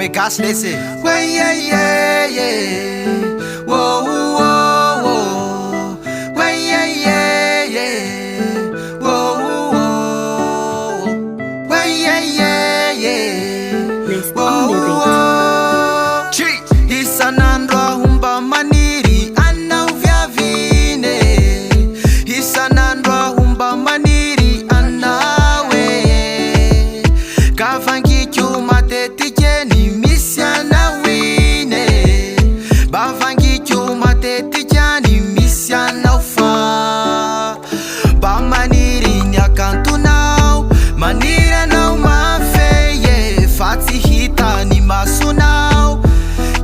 me gas lesy. Way yeah yeah yeah. Whoa whoa whoa. Way yeah yeah yeah. Whoa whoa. Way yeah yeah yeah. Let's on the beat. Cheat. Isanandro humba maniri ana uvyavine. Isanandro humba maniri ana we. Kavangi chuma tetikeni misiana wine. Bavangi chuma tetikeni misiana ufa. Ba maniri nyakantu now. Manira now mafeye. Fati hita ni masu now.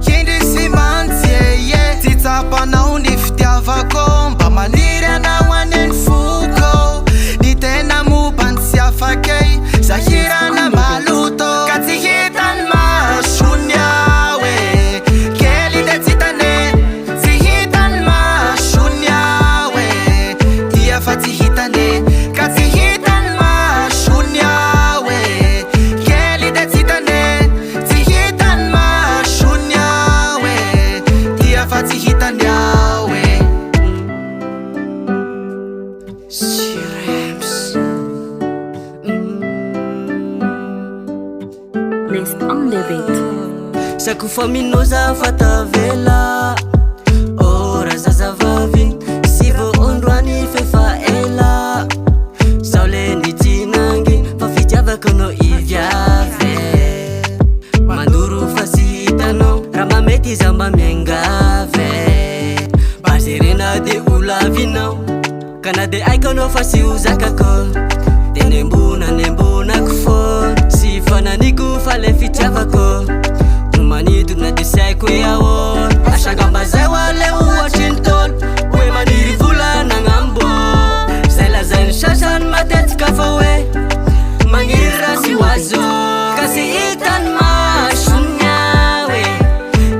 Kendi simantie ye. Titapa na uniftiava komba. Manira na wanen fuko. Nitena mubansia fakei. Sahira na maluto. Kati hitan ma shunyawe. Keli de titane. Zihitan ma shunyawe. Tia fati hitane. Kati hitan ma shunyawe. Keli de titane. Zihitan ma shunyawe. Tia fati hitan yawe. Let's on the beat. Sakufa minoza fatavela. Ora zazavavin. Sivo ondwani fefa ela. Saule ni jinangi. Fafijava kono ivyave. Manduru fasitano. Ramameti zamba mengave. Basirina de ulavino. Kana de ikono fasi uzakako. De nembuna kufo. Sifana niku fale fichafako. Umanitu na disekwe yawo. Ashagamba zewa leu Washington. We maniri vula na ngambo. Zela zen shashan matet kafawe. Mangira si wazo. Kasi itan ma shunyawe.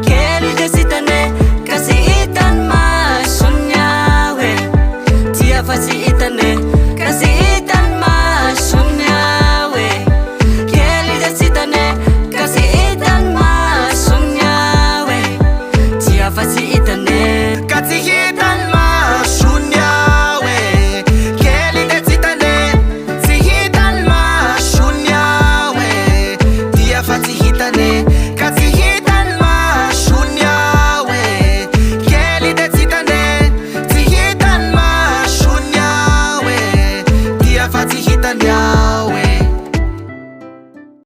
Keli de sitane. Kasi itan ma shunyawe. Tia fasi itane. Kasi itan ma shunyawe. Keli de sitane. Kasi itan ma shunyawe. Tia fasi itane. Kati hitan ma shunyawe. Keli de titane. Zihitan ma shunyawe. Tia fati hitane. Kati hitan ma shunyawe. Keli de titane. Zihitan ma shunyawe. Tia fati hitan yawe.